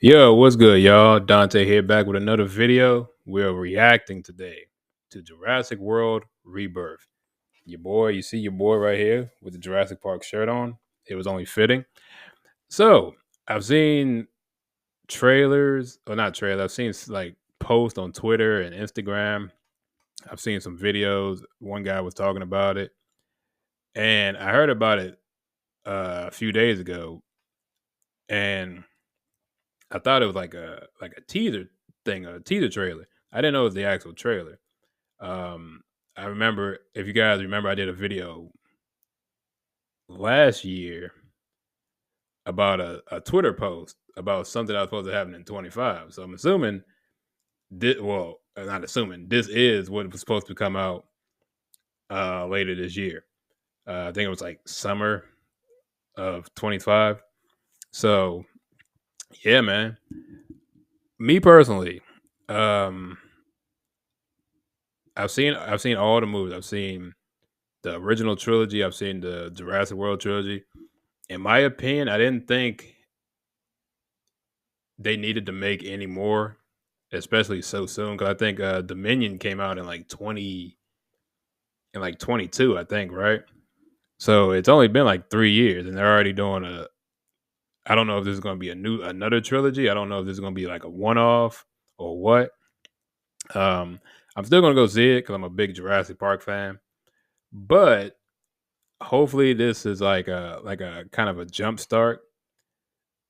Yo, what's good, y'all? Dante here back with another video. We're reacting today to Jurassic World Rebirth. You see your boy right here with the Jurassic Park shirt on. It was only fitting. So, I've seen trailers, or not trailers, I've seen like posts on Twitter and Instagram. I've seen some videos. One guy was talking about it, and I heard about it a few days ago, and I thought it was like a teaser thing, a teaser trailer. I didn't know it was the actual trailer. Um, I remember, if you guys remember, I did a video last year about a Twitter post about something that was supposed to happen in 25. So I'm assuming not assuming, this is what was supposed to come out later this year. I think it was like summer of 25. So yeah, man. Me personally, um, I've seen all the movies. I've seen the original trilogy. I've seen the Jurassic World trilogy. In my opinion, I didn't think they needed to make any more, especially so soon. Because I think Dominion came out in like 22, I think, right? So it's only been like 3 years, and they're already doing a. I don't know if this is going to be another trilogy. I don't know if this is going to be like a one off or what. Um, I'm still going to go see it because I'm a big Jurassic Park fan, but hopefully this is like a kind of a jump start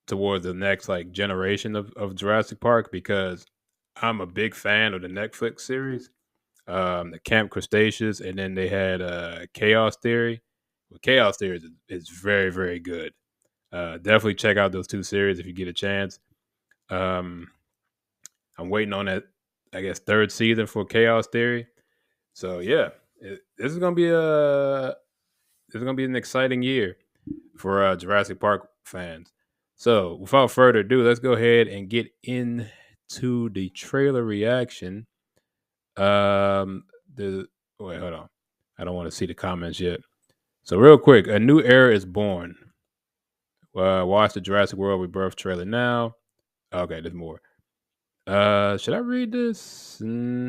towards the next like generation of Jurassic Park, because I'm a big fan of the Netflix series, the Camp Cretaceous, and then they had Chaos Theory. Well, Chaos Theory is very very good. Definitely check out those two series if you get a chance. Um, I'm waiting on that, I guess, third season for Chaos Theory. So yeah, this is gonna be an exciting year for Jurassic Park fans. So, without further ado, let's go ahead and get into the trailer reaction. The Wait, hold on. I don't want to see the comments yet. So, real quick, a new era is born. Watch the Jurassic World Rebirth trailer now. Okay, there's more. Should I read this? Nah,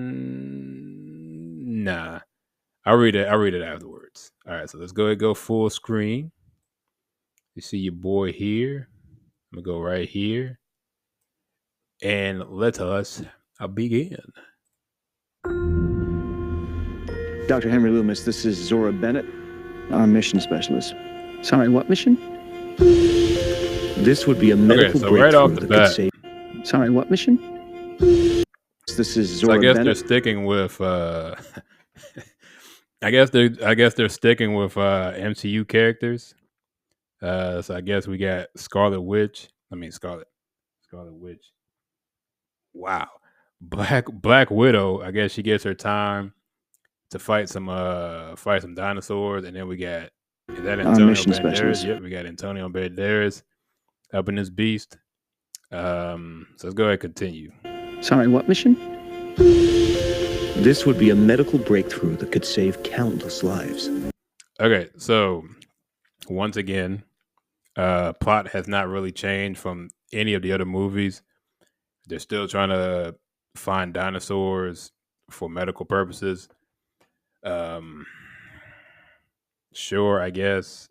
I'll read it. I'll read it afterwards. All right, so let's go ahead and go full screen. You see your boy here. I'm gonna go right here, and let us begin. Dr. Henry Loomis, this is Zora Bennett, our mission specialist. Sorry, what mission? This would be a medical so breakthrough right off the that bat, could save. Sorry, what mission? This is so Zora I guess they're Bennett. sticking with. I guess they're sticking with MCU characters. So I guess we got Scarlet Witch. Scarlet Witch. Wow, Black Widow. I guess she gets her time to fight some dinosaurs, and then we got, is that Our Antonio mission Banderas? specialist. Yep, we got Antonio Banderas up in this beast. So let's go ahead and continue. Sorry, what mission? This would be a medical breakthrough that could save countless lives. Okay, so once again, plot has not really changed from any of the other movies. They're still trying to find dinosaurs for medical purposes. Sure, I guess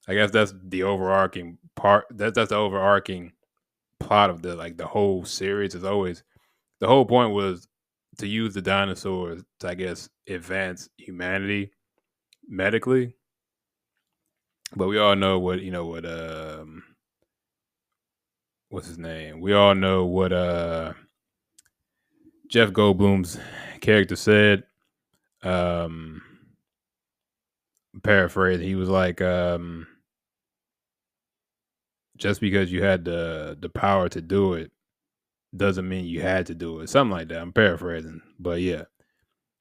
that's the overarching part. That's the overarching plot of the whole series. Is always the whole point was to use the dinosaurs to, I guess, advance humanity medically. But we all know what's his name? We all know what Jeff Goldblum's character said. Paraphrase, he was like, just because you had the power to do it doesn't mean you had to do it. Something like that. I'm paraphrasing, but yeah.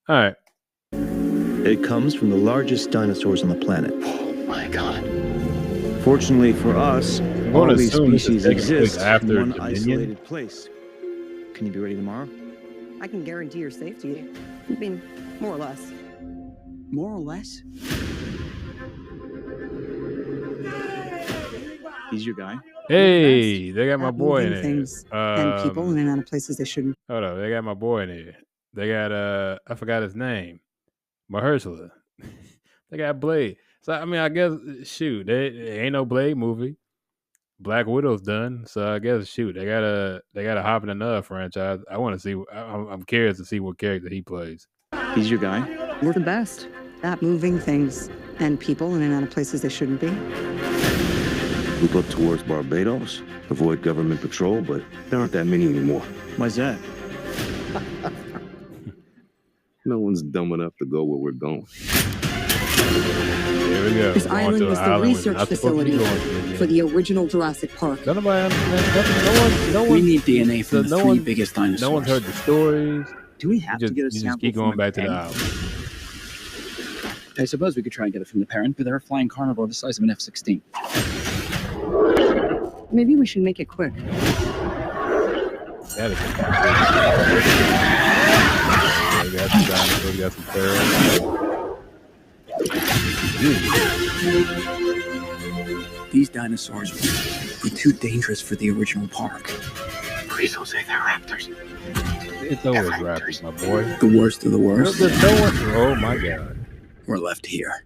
All right. It comes from the largest dinosaurs on the planet. Oh my god. Fortunately for us, all these species exist after in one Dominion. isolated place. Can you be ready tomorrow? I can guarantee your safety. I mean, more or less. More or less? He's your guy? Hey, they got my At boy in moving there. things and people in and out of places they shouldn't. Hold up, they got my boy in there. They got I forgot his name. Mahershala. They got Blade. So I mean, I guess shoot, there ain't no Blade movie. Black Widow's done, so I guess shoot, they gotta hop in another franchise. I want to see. I'm curious to see what character he plays. He's your guy? We're the best at moving things and people in and out of places they shouldn't be. We look towards Barbados, avoid government patrol, but there aren't that many anymore. Why's that? No one's dumb enough to go where we're going. Here we go. This Going island to was an the island we're research not supposed to be facility going to again. for the original Jurassic Park. Don't nobody understand. No one. We need DNA from the no three one- biggest dinosaurs. No one's heard the stories. Do we have You to get a just sample keep from going a back to the pen? island. I suppose we could try and get it from the parent, but they're a flying carnivore the size of an F-16. Maybe we should make it quick. That is. We got some dinosaurs. We got some ferrets. These dinosaurs were too dangerous for the original park. Please don't say they're raptors. It's always rappers, my boy. The worst of the worst. There's no one. Oh my god. We're left here.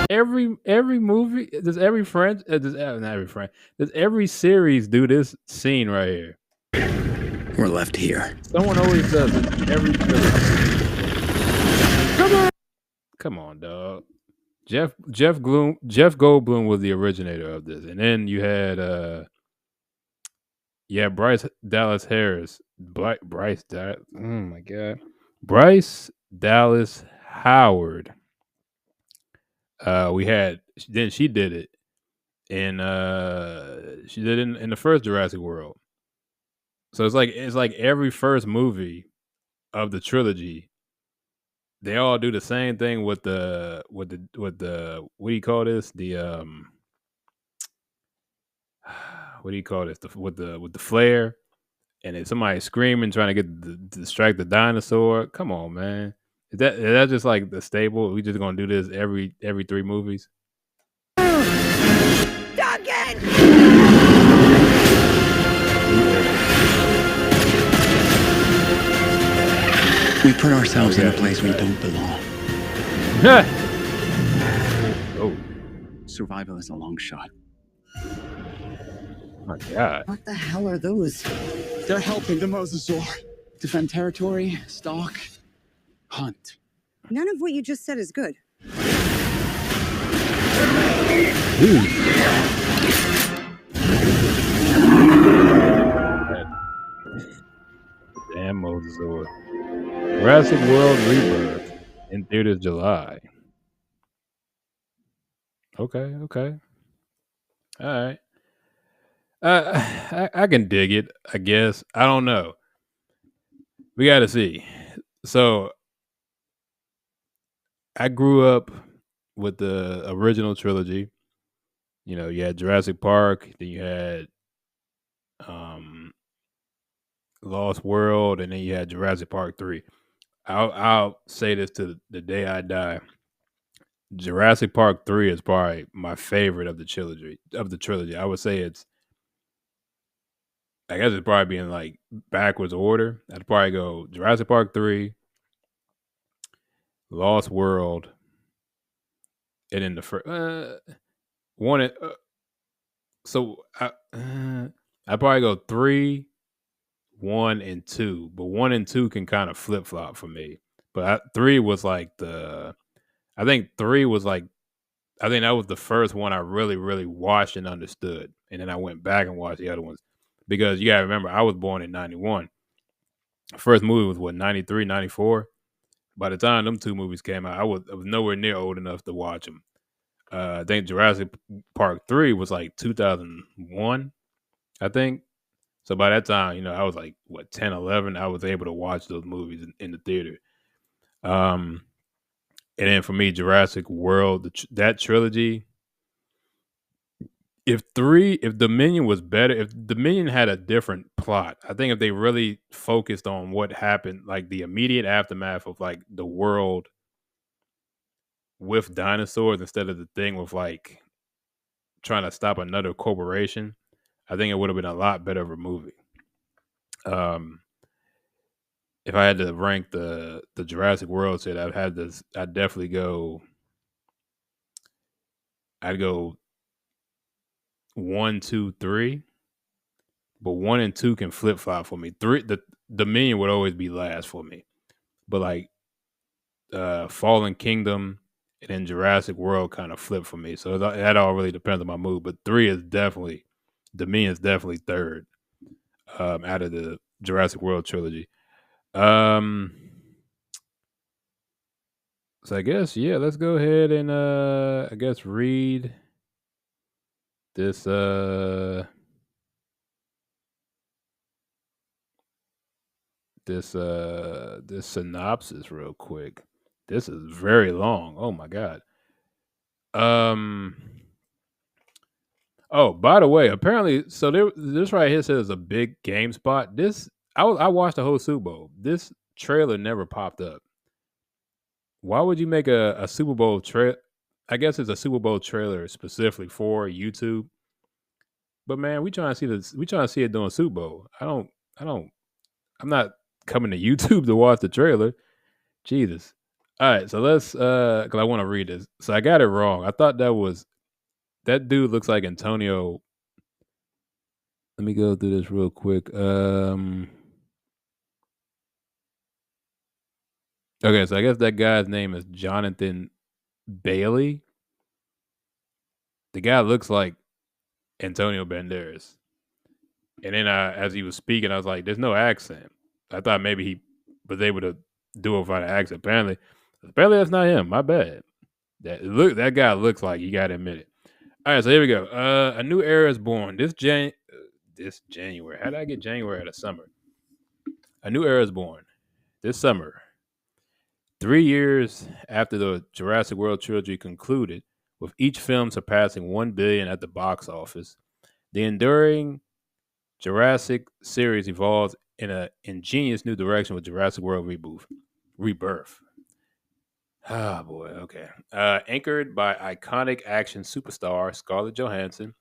Every movie, does every friend, not every friend, does every series do this scene right here? We're left here. Someone always does it. Every Come on, dog. Jeff Goldblum was the originator of this, and then you had Bryce Dallas Harris. Bryce Dallas. Oh my god. Bryce Dallas Howard. We had then she did it in she did it in the first Jurassic World. So it's like every first movie of the trilogy, they all do the same thing with the what do you call this? The what do you call this? With the flare, and then somebody screaming trying to distract the dinosaur. Come on, man. Is that just like the staple? We just gonna do this every 3 movies? We put ourselves in a place we don't belong. Oh Survival is a long shot. my god. What the hell are those? They're helping the mosasaur defend territory, stalk, hunt. None of what you just said is good. Damn mosasaur. Jurassic World Rebirth in theaters July. Okay. All right. I can dig it, I guess. I don't know. We got to see. So I grew up with the original trilogy. You know, you had Jurassic Park, then you had Lost World, and then you had Jurassic Park 3. I'll say this to the day I die. Jurassic Park 3 is probably my favorite of the trilogy. I would say I guess it's probably being like backwards order. I'd probably go Jurassic Park 3, Lost World, and then the first one. I'd probably go 3, 1, and 2, but 1 and 2 can kind of flip flop for me. But 3 was like I think 3 was like, I think that was the first one I really, really watched and understood. And then I went back and watched the other ones. Because you gotta remember, I was born in 91. The first movie was what, 93, 94? By the time them 2 movies came out, I was nowhere near old enough to watch them. I think Jurassic Park 3 was like 2001, I think. So by that time, you know, I was like, 10, 11. I was able to watch those movies in the theater. And then for me, Jurassic World, that trilogy, if Dominion was better, if Dominion had a different plot, I think if they really focused on what happened, like the immediate aftermath of like the world with dinosaurs instead of the thing with like trying to stop another corporation, I think it would have been a lot better of a movie. Um, if I had to rank the Jurassic World set, I'd have this. I'd definitely go. I'd go 1, 2, 3, but 1 and 2 can flip flop for me. The Dominion would always be last for me, but like Fallen Kingdom and then Jurassic World kind of flip for me. So that all really depends on my mood. But 3 is definitely Dominion is definitely third out of the Jurassic World trilogy. Um, so I guess let's go ahead and I guess read this this synopsis real quick. This is very long. Oh my god. Um Oh, by the way, apparently, so this right here says a big game spot. I watched the whole Super Bowl. This trailer never popped up. Why would you make a Super Bowl trailer? I guess it's a Super Bowl trailer specifically for YouTube. But man, we trying to see this. We trying to see it during Super Bowl. I don't. I'm not coming to YouTube to watch the trailer. Jesus. All right, so let's because I want to read this. So I got it wrong. I thought that dude looks like Antonio. Let me go through this real quick. Okay, so I guess that guy's name is Jonathan Bailey. The guy looks like Antonio Banderas. And then as he was speaking, I was like, "There's no accent." I thought maybe he was able to do it without an accent. Apparently that's not him. My bad. That guy looks like, you got to admit it. All right, so here we go. A new era is born this January. How did I get January out of summer? A new era is born this summer. 3 years after the Jurassic World trilogy concluded, with each film surpassing 1 billion at the box office, the enduring Jurassic series evolves in an ingenious new direction with Jurassic World Rebirth. Ah, boy, okay. Anchored by iconic action superstar Scarlett Johansson,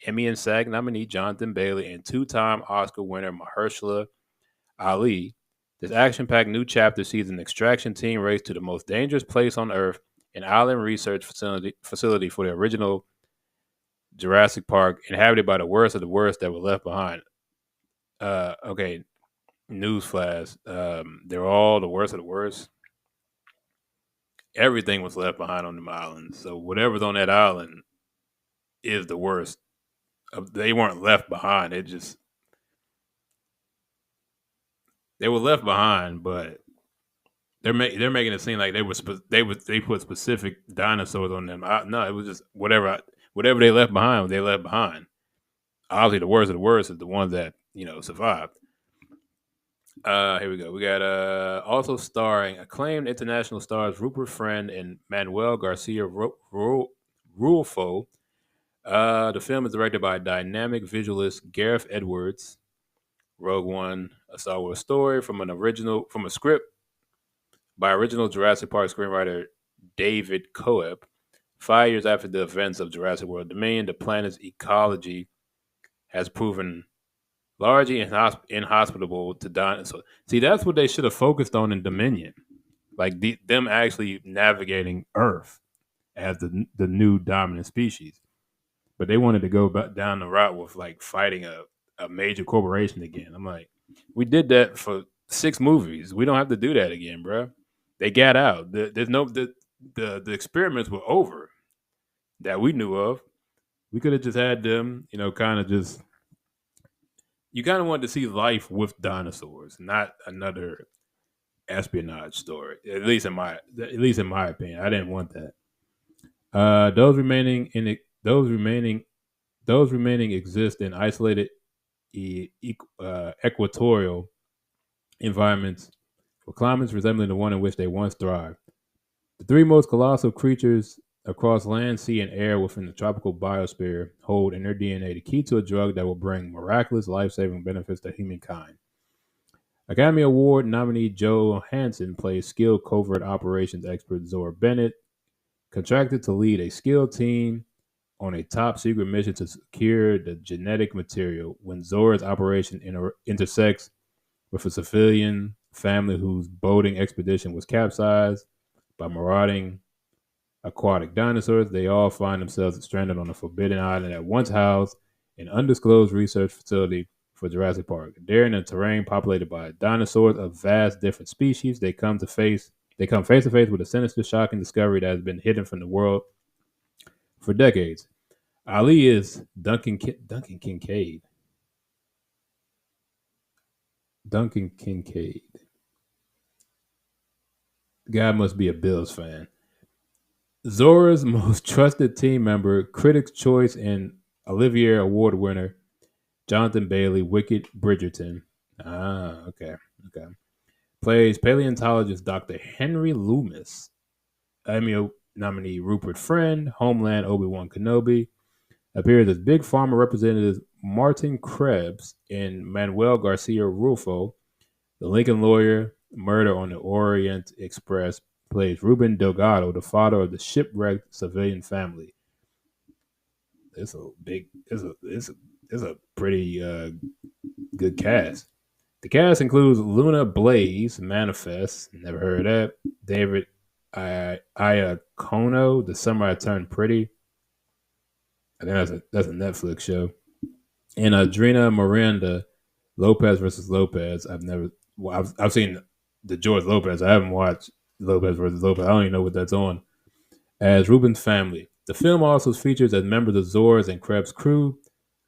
Emmy and SAG nominee Jonathan Bailey, and two-time Oscar winner Mahershala Ali, this action-packed new chapter sees an extraction team race to the most dangerous place on Earth, an island research facility for the original Jurassic Park, inhabited by the worst of the worst that were left behind. Okay, newsflash. They're all the worst of the worst. Everything was left behind on them islands. So whatever's on that island is the worst. They weren't left behind. They were left behind, but they're making it seem like they put specific dinosaurs on them. No, it was just whatever they left behind. They left behind. Obviously, the worst of the worst is the ones that survived. Here we go. We got also starring acclaimed international stars Rupert Friend and Manuel Garcia Rulfo. The film is directed by dynamic visualist Gareth Edwards. Rogue One, a Star Wars story from a script by original Jurassic Park screenwriter David Coeb. 5 years after the events of Jurassic World Dominion, the planet's ecology has proven largely inhospitable to dinosaurs. See, that's what they should have focused on in Dominion, like them actually navigating Earth as the new dominant species. But they wanted to go down the route with like fighting a major corporation again. I'm like, we did that for 6 movies. We don't have to do that again, bro. They got out. The experiments were over that we knew of. We could have just had them, kind of just. You kind of wanted to see life with dinosaurs, not another espionage story. At least in my opinion, I didn't want that. Those remaining exist in isolated equatorial environments for climates resembling the one in which they once thrived. The 3 most colossal creatures across land, sea, and air within the tropical biosphere hold in their DNA the key to a drug that will bring miraculous life-saving benefits to humankind. Academy Award nominee Joe Hansen plays skilled covert operations expert Zora Bennett, contracted to lead a skilled team on a top secret mission to secure the genetic material when Zora's operation intersects with a civilian family whose boating expedition was capsized by marauding aquatic dinosaurs. They all find themselves stranded on a forbidden island that once housed an undisclosed research facility for Jurassic Park. There, in a terrain populated by dinosaurs of vast different species, they come face to face with a sinister, shocking discovery that has been hidden from the world for decades. Ali is Duncan Kincaid. Duncan Kincaid. Guy must be a Bills fan. Zora's most trusted team member, Critics' Choice and Olivier Award winner, Jonathan Bailey, Wicked Bridgerton. Okay. Plays paleontologist Dr. Henry Loomis. Emmy nominee Rupert Friend, Homeland Obi-Wan Kenobi. Appears as Big Pharma representative Martin Krebs in Manuel Garcia Rulfo. The Lincoln lawyer, Murder on the Orient Express, plays Ruben Delgado, the father of the shipwrecked civilian family. It's a pretty good cast. The cast includes Luna Blaze, Manifest, never heard of that. David Iacono, The Summer I Turned Pretty. I think that's a Netflix show. And Adrina Miranda, Lopez versus Lopez. I've seen the George Lopez. I haven't watched Lopez versus Lopez. I don't even know what that's on. As Ruben's family. The film also features as members of Zora's and Krebs' crew,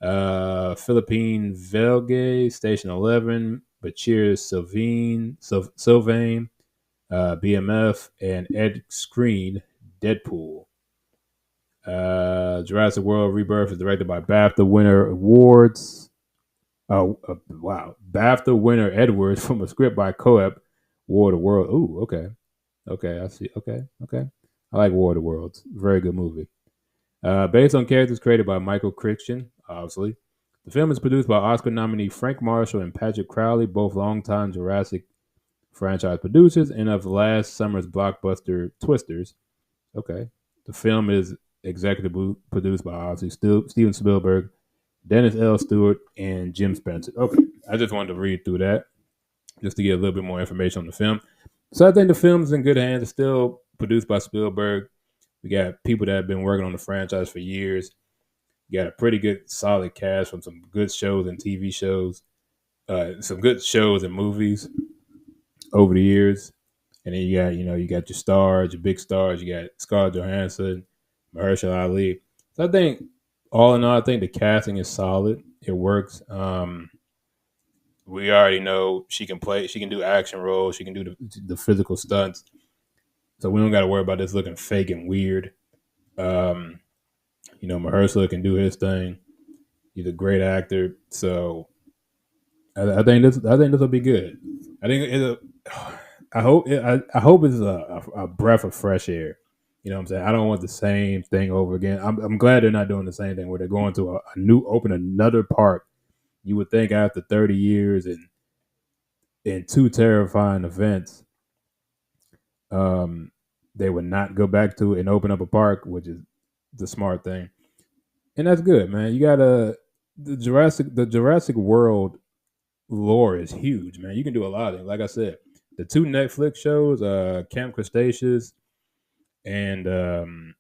Philippine Velge, Station 11, Bachir Sylvain, BMF, and Ed Screen, Deadpool. Jurassic World Rebirth is directed by BAFTA winner Awards. BAFTA winner Edwards from a script by Coep, War of the World. Ooh, okay. I see. Okay. I like War of the Worlds. Very good movie. Based on characters created by Michael Crichton, obviously. The film is produced by Oscar nominee Frank Marshall and Patrick Crowley, both longtime Jurassic franchise producers and of last summer's blockbuster Twisters. Okay. The film is executive produced by obviously Steven Spielberg, Dennis L. Stewart, and Jim Spencer. Okay. I just wanted to read through that just to get a little bit more information on the film. So I think the film's in good hands. It's still produced by Spielberg. We got people that have been working on the franchise for years. You got a pretty good, solid cast from some good shows and TV shows, some good shows and movies over the years. And then you got your stars, your big stars. You got Scarlett Johansson, Mahershala Ali. So I think, all in all, I think the casting is solid. It works. We already know she can play. She can do action roles. She can do the physical stunts. So we don't got to worry about this looking fake and weird. Mahershala can do his thing. He's a great actor. So I think this will be good. I hope it's a breath of fresh air. You know what I'm saying? I don't want the same thing over again. I'm glad they're not doing the same thing where they're going to open another park. You would think after 30 years and two terrifying events, they would not go back to it and open up a park, which is the smart thing. And that's good, man. You got the Jurassic World lore is huge, man. You can do a lot of things. Like I said, the two Netflix shows, Camp Cretaceous and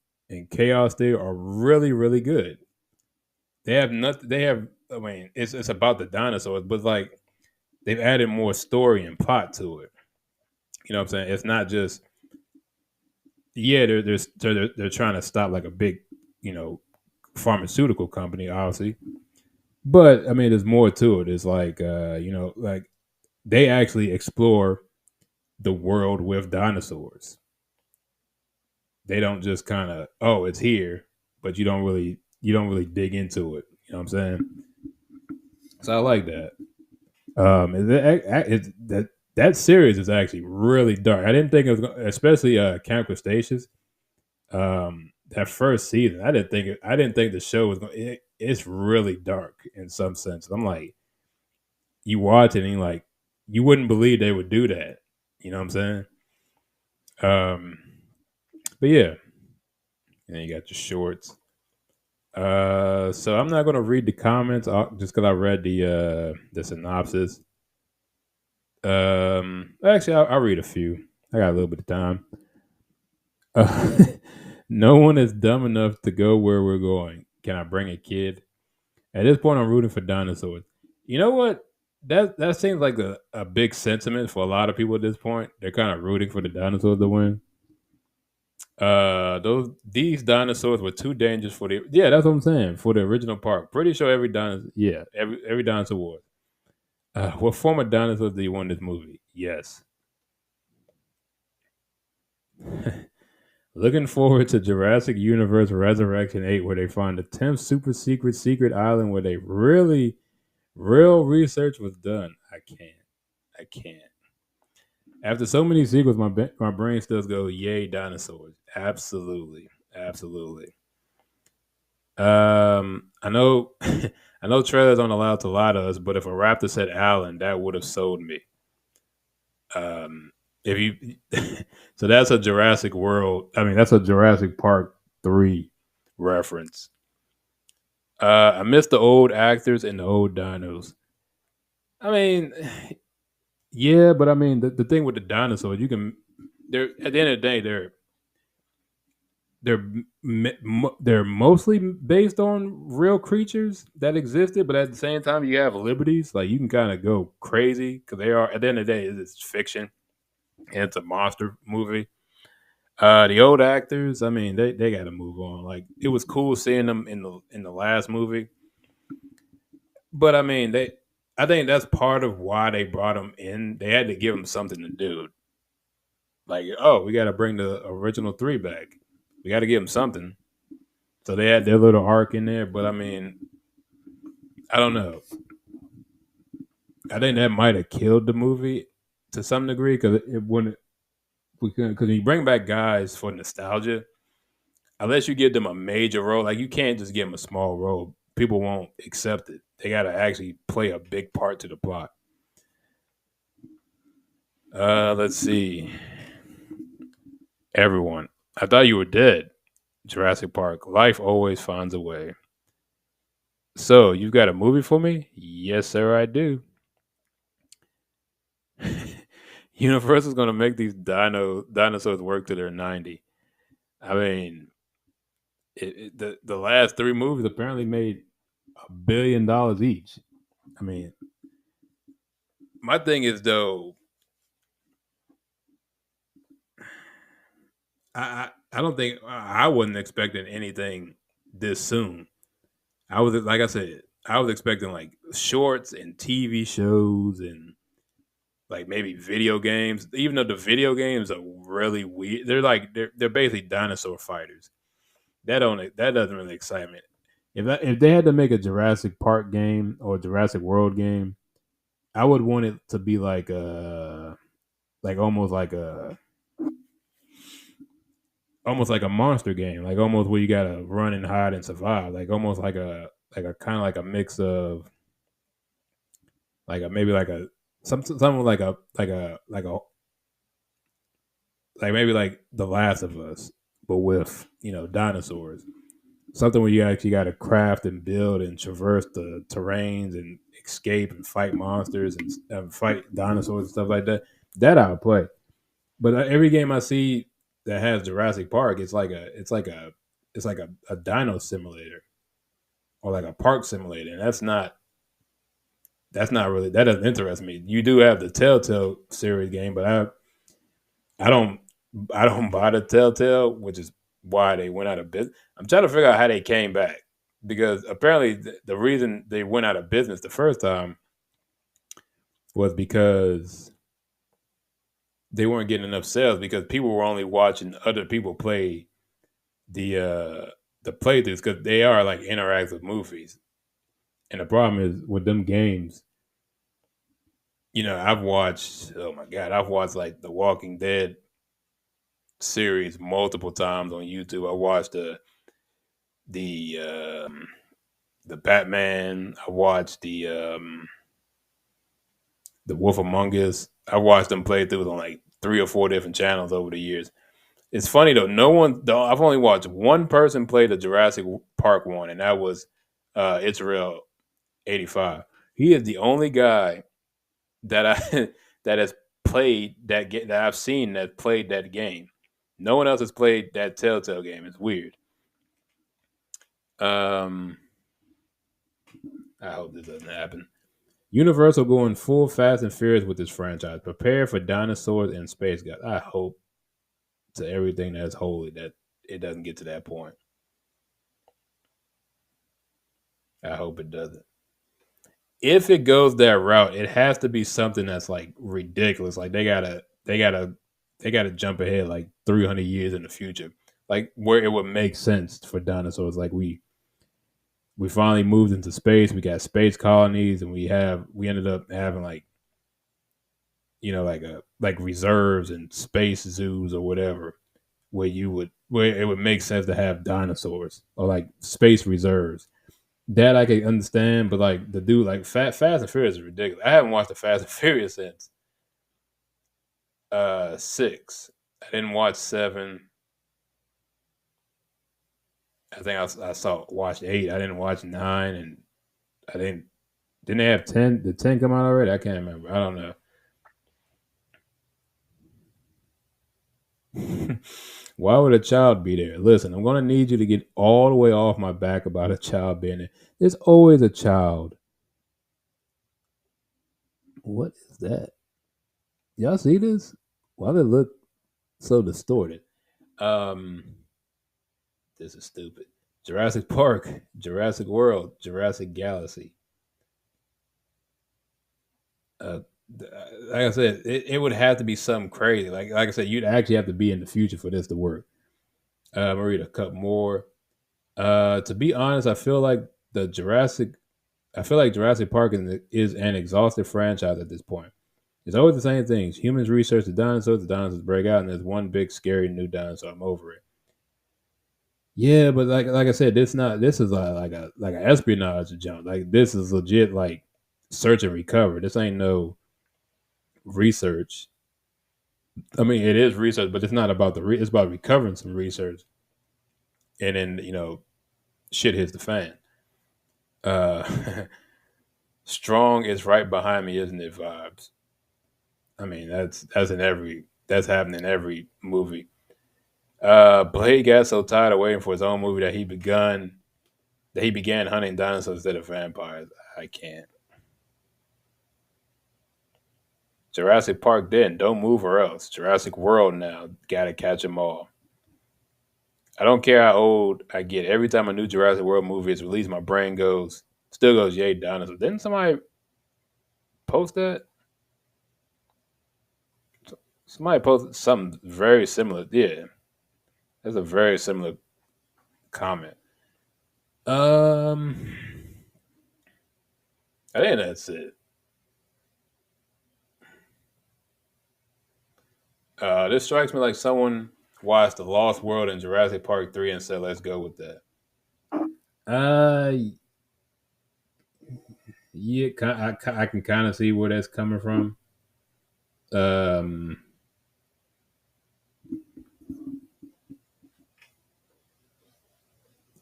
Chaos Theory, are really, really good. They have nothing. I mean, it's about the dinosaurs, but like they've added more story and plot to it. You know what I'm saying? It's not just they're trying to stop like a big, pharmaceutical company, obviously. But I mean, there's more to it. It's like like they actually explore the world with dinosaurs. They don't just kind of it's here, but you don't really dig into it. You know what I'm saying? So I like that. That series is actually really dark. I didn't think it was, especially Camp Cretaceous. that first season, I didn't think the show was going. It's really dark in some sense. I'm like, you watch it and you're like, you wouldn't believe they would do that. You know what I'm saying? Um, but yeah, and then you got your shorts. So I'm not gonna read the comments just because I read the synopsis. Actually, I'll read a few. I got a little bit of time. Uh, no one is dumb enough to go where we're going. Can I bring a kid? At this point, I'm rooting for dinosaurs. You know what? That seems like a big sentiment for a lot of people at this point. They're kind of rooting for the dinosaurs to win. These dinosaurs were too dangerous for the that's what I'm saying for the original park. Pretty sure every dinosaur every dinosaur was. What form of dinosaurs do you want in this movie? Yes. Looking forward to Jurassic Universe Resurrection 8, where they find the 10th secret island where they real research was done. I can't. After so many sequels, my brain still goes, yay, dinosaurs. Absolutely. I know, I know trailers aren't allowed to lie to us, but if a raptor said Allen, that would have sold me. If you, so that's a Jurassic World. I mean, that's a Jurassic Park 3 reference. I miss the old actors and the old dinos. I mean, yeah, but I mean, the thing with the dinosaurs, they're at the end of the day, they're mostly based on real creatures that existed, but at the same time, you have liberties. Like you can kind of go crazy because they are. At the end of the day, it's fiction and it's a monster movie. The old actors, I mean, they got to move on. Like it was cool seeing them in the last movie, but I mean, I think that's part of why they brought them in. They had to give them something to do. Like, oh, we got to bring the original 3 back. We got to give them something. So they had their little arc in there, but I mean, I don't know. I think that might have killed the movie to some degree because it wouldn't. Because when you bring back guys for nostalgia, unless you give them a major role, like you can't just give them a small role. People won't accept it. They got to actually play a big part to the plot. Let's see. Everyone, I thought you were dead. Jurassic Park. Life always finds a way. So, you've got a movie for me? Yes, sir, I do. Universal's going to make these dinosaurs work to their 90. I mean, the last 3 movies apparently made $1 billion each. I mean, my thing is though, I don't think I wasn't expecting anything this soon. I was like I said, I was expecting like shorts and TV shows and like maybe video games. Even though the video games are really weird, they're basically dinosaur fighters. That doesn't really excite me. If they had to make a Jurassic Park game or a Jurassic World game, I would want it to be like almost like a monster game, like almost where you gotta run and hide and survive, like almost like a kind of like a mix of like a maybe like a something like maybe like The Last of Us, but with dinosaurs. Something where you actually got to craft and build and traverse the terrains and escape and fight monsters and fight dinosaurs and stuff like that. That I would play. But every game I see that has Jurassic Park, it's like a dino simulator or like a park simulator, and that's not really that doesn't interest me. You do have the Telltale series game, but I don't I don't buy the Telltale, which is why they went out of business. I'm trying to figure out how they came back because apparently the reason they went out of business the first time was because they weren't getting enough sales because people were only watching other people play the playthroughs because they are like interactive movies. And the problem is with them games, I've watched, oh my God, I've watched like The Walking Dead series multiple times on YouTube. I watched the the Batman. I watched the Wolf Among Us. I watched them play through on like 3 or 4 different channels over the years. It's funny though. No one. Though I've only watched one person play the Jurassic Park one, and that was Israel 85. He is the only guy that I that has played that that I've seen that played that game. No one else has played that Telltale game. It's weird. Um, I hope this doesn't happen. Universal going full Fast and Furious with this franchise. Prepare for dinosaurs and space guys. I hope to everything that's holy that it doesn't get to that point. I hope it doesn't. If it goes that route, it has to be something that's like ridiculous. Like they gotta jump ahead like 300 years in the future, like where it would make sense for dinosaurs. Like we finally moved into space. We got space colonies, and we ended up having like like reserves and space zoos or whatever, where it would make sense to have dinosaurs or like space reserves. That I can understand, but like the dude, like Fast and Furious is ridiculous. I haven't watched the Fast and Furious since 6. I didn't watch 7. I think I watched 8. I didn't watch 9, and I didn't they have 10. Did 10 come out already? I can't remember. I don't know. Why would a child be there? Listen, I'm gonna need you to get all the way off my back about a child being there. There's always a child. What is that? Y'all see this? Why they look so distorted? Um, this is stupid. Jurassic Park, Jurassic World, Jurassic Galaxy. Uh, like I said, it would have to be something crazy. Like I said, you'd actually have to be in the future for this to work. I'm gonna read a couple more. To be honest, the Jurassic. I feel like Jurassic Park is an exhaustive franchise at this point. It's always the same things. Humans research the dinosaurs break out, and there's one big scary new dinosaur. I'm over it. Yeah, but like I said, this is like a espionage jump. Like this is legit like search and recover. This ain't no research. I mean, it is research, but it's not about it's about recovering some research, and then shit hits the fan. Uh, Strong is right behind me, isn't it? Vibes. I mean, that's happening in every movie. Blade got so tired of waiting for his own movie that he began hunting dinosaurs instead of vampires. I can't. Jurassic Park then, don't move or else. Jurassic World now, gotta catch them all. I don't care how old I get. Every time a new Jurassic World movie is released, my brain still goes, yay, dinosaurs. Didn't somebody post that? Somebody posted something very similar. Yeah, that's a very similar comment. Um, I think that's it. This strikes me like someone watched The Lost World and Jurassic Park 3 and said, let's go with that. Uh, yeah, I can kind of see where that's coming from. Um,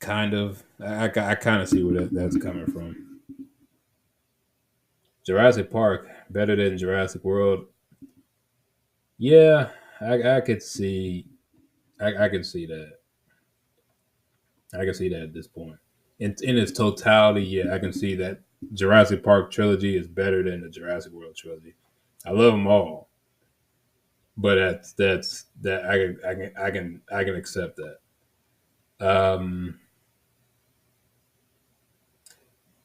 kind of. I kind of see where that's coming from. Jurassic Park better than Jurassic World. Yeah, I could see. I can see that. I can see that at this point. In its totality, yeah, I can see that Jurassic Park trilogy is better than the Jurassic World trilogy. I love them all, but that's that I can accept that. Um,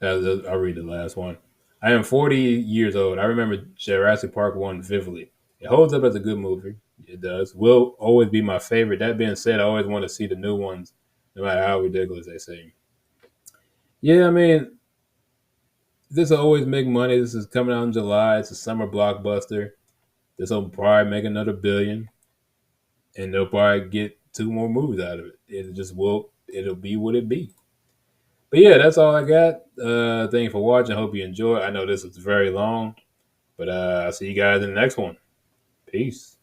I'll read the last one. I am 40 years old. I remember Jurassic Park 1 vividly. It holds up as a good movie. It does. Will always be my favorite. That being said, I always want to see the new ones, no matter how ridiculous they seem. Yeah, I mean, this will always make money. This is coming out in July. It's a summer blockbuster. This will probably make another billion. and they'll probably get 2 more movies out of it. It'll be what it be. But yeah, that's all I got. Thank you for watching. Hope you enjoy. I know this was very long, but I'll see you guys in the next one. Peace.